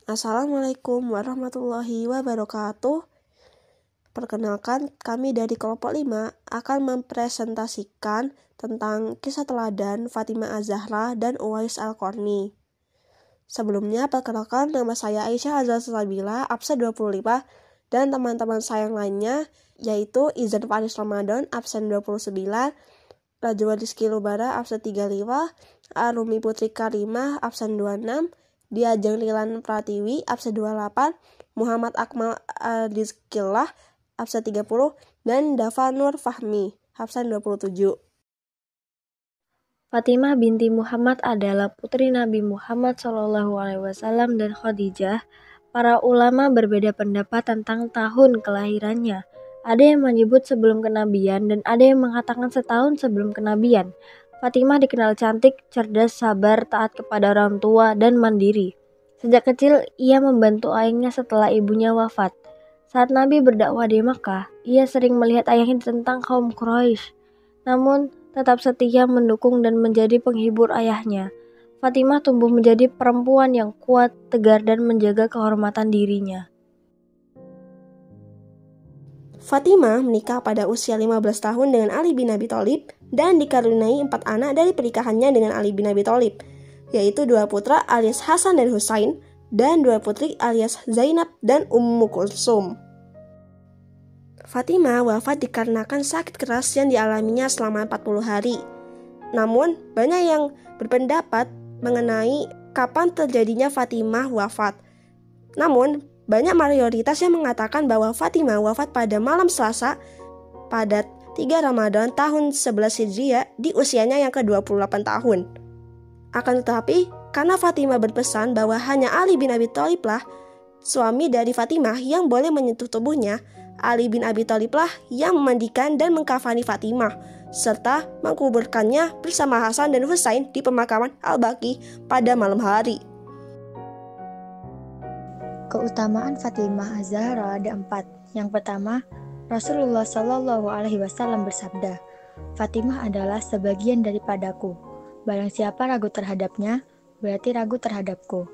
Assalamualaikum warahmatullahi wabarakatuh. Perkenalkan, kami dari kelompok 5 akan mempresentasikan tentang kisah teladan Fatimah Az-Zahra dan Uwais Al-Qarni. Sebelumnya, perkenalkan, nama saya Aisyah Azal Salsabila, absen 25, dan teman-teman saya yang lainnya, yaitu Izan Faris Ramadan, absen 29, Rajwa Rizky Lubara, absen 35, Arumi Putri Karimah, absen 26, Diajeng Rilan Pratiwi, absen 28, Muhammad Akmal Rizkillah, absen 30, dan Dava Nur Fahmi, absen 27. Fatimah binti Muhammad adalah putri Nabi Muhammad SAW dan Khadijah. Para ulama berbeda pendapat tentang tahun kelahirannya. Ada yang menyebut sebelum kenabian dan ada yang mengatakan setahun sebelum kenabian. Fatimah dikenal cantik, cerdas, sabar, taat kepada orang tua, dan mandiri. Sejak kecil, ia membantu ayahnya setelah ibunya wafat. Saat Nabi berdakwah di Makkah, ia sering melihat ayahnya ditentang kaum Quraisy. Namun, tetap setia mendukung dan menjadi penghibur ayahnya. Fatimah tumbuh menjadi perempuan yang kuat, tegar, dan menjaga kehormatan dirinya. Fatimah menikah pada usia 15 tahun dengan Ali bin Abi Thalib dan dikaruniai 4 anak dari pernikahannya dengan Ali bin Abi Thalib, yaitu 2 putra alias Hasan dan Husain dan 2 putri alias Zainab dan Ummu Kulsum. Fatimah wafat dikarenakan sakit keras yang dialaminya selama 40 hari. Namun, banyak yang berpendapat mengenai kapan terjadinya Fatimah wafat. Namun, banyak mayoritas yang mengatakan bahwa Fatimah wafat pada malam Selasa pada 3 Ramadan tahun 11 Hijriah di usianya yang ke-28 tahun. Akan tetapi, karena Fatimah berpesan bahwa hanya Ali bin Abi Thalib lah suami dari Fatimah yang boleh menyentuh tubuhnya, Ali bin Abi Thalib lah yang memandikan dan mengkafani Fatimah serta mengkuburkannya bersama Hasan dan Husain di pemakaman Al-Baqi pada malam hari. Keutamaan Fatimah Az-Zahra ada 4. Yang pertama, Rasulullah SAW bersabda, "Fatimah adalah sebagian daripadaku. Barang siapa ragu terhadapnya, berarti ragu terhadapku.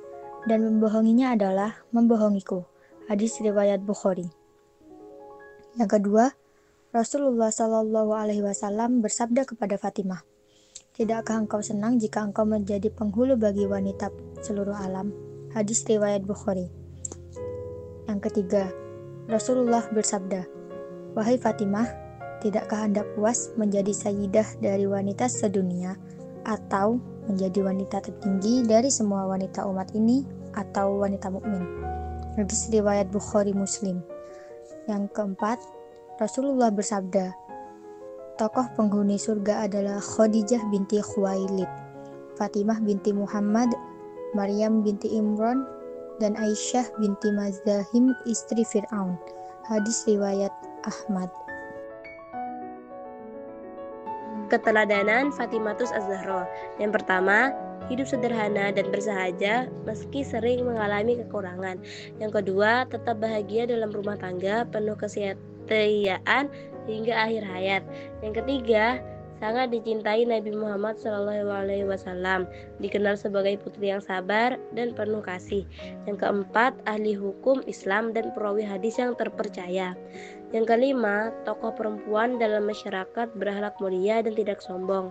Dan membohonginya adalah membohongiku." Hadis riwayat Bukhari. Yang kedua, Rasulullah SAW bersabda kepada Fatimah, "Tidakkah engkau senang jika engkau menjadi penghulu bagi wanita seluruh alam?" Hadis riwayat Bukhari. Yang ketiga, Rasulullah bersabda, "Wahai Fatimah, tidakkah Anda puas menjadi sayyidah dari wanita sedunia atau menjadi wanita tertinggi dari semua wanita umat ini atau wanita mukmin?" Hadis riwayat Bukhari Muslim. Yang keempat, Rasulullah bersabda, "Tokoh penghuni surga adalah Khadijah binti Khuwailid, Fatimah binti Muhammad, Maryam binti Imran, dan Aisyah binti Mazahim istri Fir'aun." Hadis riwayat Ahmad. Keteladanan Fatimatus Az-Zahra. Yang pertama, hidup sederhana dan bersahaja meski sering mengalami kekurangan. Yang kedua, tetap bahagia dalam rumah tangga, penuh kesetiaan hingga akhir hayat. Yang ketiga, sangat dicintai Nabi Muhammad SAW, dikenal sebagai putri yang sabar dan penuh kasih. Yang keempat, ahli hukum Islam dan perawi hadis yang terpercaya. Yang kelima, tokoh perempuan dalam masyarakat berakhlak mulia dan tidak sombong.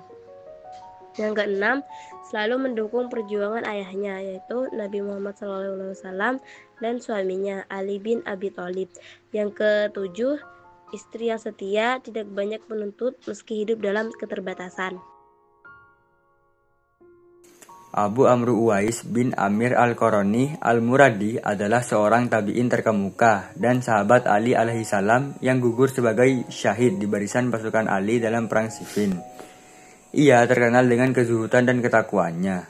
Yang keenam, selalu mendukung perjuangan ayahnya, yaitu Nabi Muhammad SAW dan suaminya Ali bin Abi Thalib. Yang ketujuh, istri yang setia, tidak banyak menuntut meski hidup dalam keterbatasan. Abu Amru Uwais bin Amir Al-Qarni Al-Muradi adalah seorang tabi'in terkemuka dan sahabat Ali alaihissalam yang gugur sebagai syahid di barisan pasukan Ali dalam perang Siffin. Ia terkenal dengan kezuhudan dan ketakwaannya.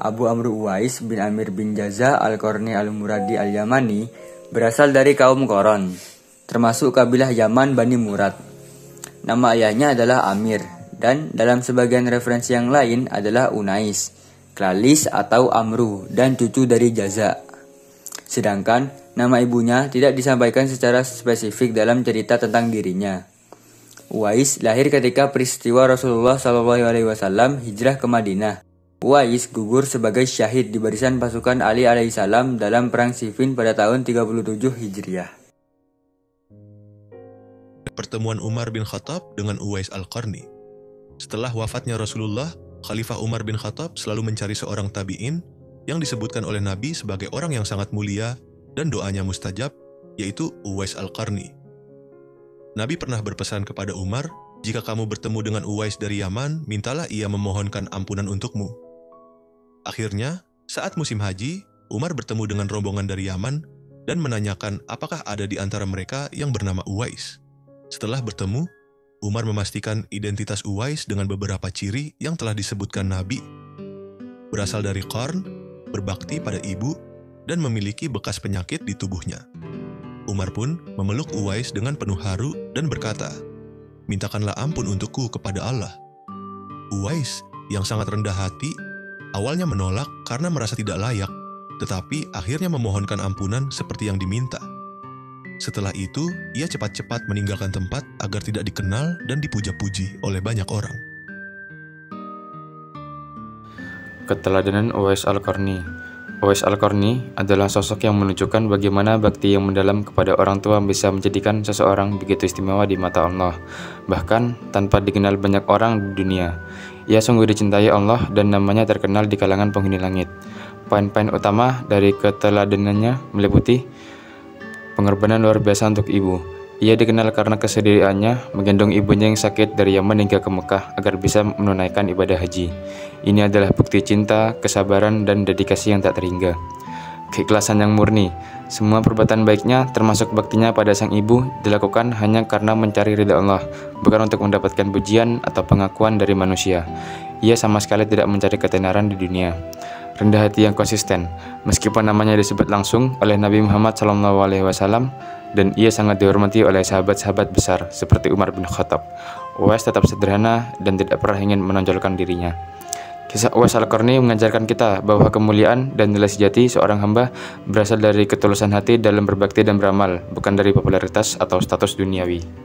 Abu Amru Uwais bin Amir bin Jaza Al-Qarni Al-Muradi Al-Yamani berasal dari kaum Qoron, termasuk kabilah Yaman Bani Murad. Nama ayahnya adalah Amir, dan dalam sebagian referensi yang lain adalah Unais, Klalis atau Amru, dan cucu dari Jaza. Sedangkan nama ibunya tidak disampaikan secara spesifik dalam cerita tentang dirinya. Uwais lahir ketika peristiwa Rasulullah SAW hijrah ke Madinah. Uwais gugur sebagai syahid di barisan pasukan Ali alaihissalam dalam perang Siffin pada tahun 37 Hijriah. Pertemuan Umar bin Khattab dengan Uwais Al-Qarni. Setelah wafatnya Rasulullah, Khalifah Umar bin Khattab selalu mencari seorang tabi'in yang disebutkan oleh Nabi sebagai orang yang sangat mulia dan doanya mustajab, yaitu Uwais Al-Qarni. Nabi pernah berpesan kepada Umar, jika kamu bertemu dengan Uwais dari Yaman, mintalah ia memohonkan ampunan untukmu. Akhirnya, saat musim haji, Umar bertemu dengan rombongan dari Yaman dan menanyakan apakah ada di antara mereka yang bernama Uwais. Setelah bertemu, Umar memastikan identitas Uwais dengan beberapa ciri yang telah disebutkan Nabi. Berasal dari Qarn, berbakti pada ibu, dan memiliki bekas penyakit di tubuhnya. Umar pun memeluk Uwais dengan penuh haru dan berkata, "Mintakanlah ampun untukku kepada Allah." Uwais yang sangat rendah hati, awalnya menolak karena merasa tidak layak, tetapi akhirnya memohonkan ampunan seperti yang diminta. Setelah itu, ia cepat-cepat meninggalkan tempat agar tidak dikenal dan dipuja-puji oleh banyak orang. Keteladanan Uwais Al-Qarni. Uwais Al-Qarni adalah sosok yang menunjukkan bagaimana bakti yang mendalam kepada orang tua bisa menjadikan seseorang begitu istimewa di mata Allah, bahkan tanpa dikenal banyak orang di dunia. Ia sungguh dicintai Allah dan namanya terkenal di kalangan penghuni langit. Poin-poin utama dari keteladanannya meliputi pengorbanan luar biasa untuk ibu. Ia dikenal karena kesediaannya menggendong ibunya yang sakit dari Yaman hingga ke Mekah agar bisa menunaikan ibadah haji. Ini adalah bukti cinta, kesabaran, dan dedikasi yang tak terhingga. Keikhlasan yang murni. Semua perbuatan baiknya, termasuk baktinya pada sang ibu, dilakukan hanya karena mencari ridha Allah, bukan untuk mendapatkan pujian atau pengakuan dari manusia. Ia sama sekali tidak mencari ketenaran di dunia. Rendah hati yang konsisten. Meskipun namanya disebut langsung oleh Nabi Muhammad SAW, dan ia sangat dihormati oleh sahabat-sahabat besar seperti Umar bin Khattab, Uwais tetap sederhana dan tidak pernah ingin menonjolkan dirinya. Kisah Uwais Al-Qarni mengajarkan kita bahwa kemuliaan dan nilai sejati seorang hamba berasal dari ketulusan hati dalam berbakti dan beramal, bukan dari popularitas atau status duniawi.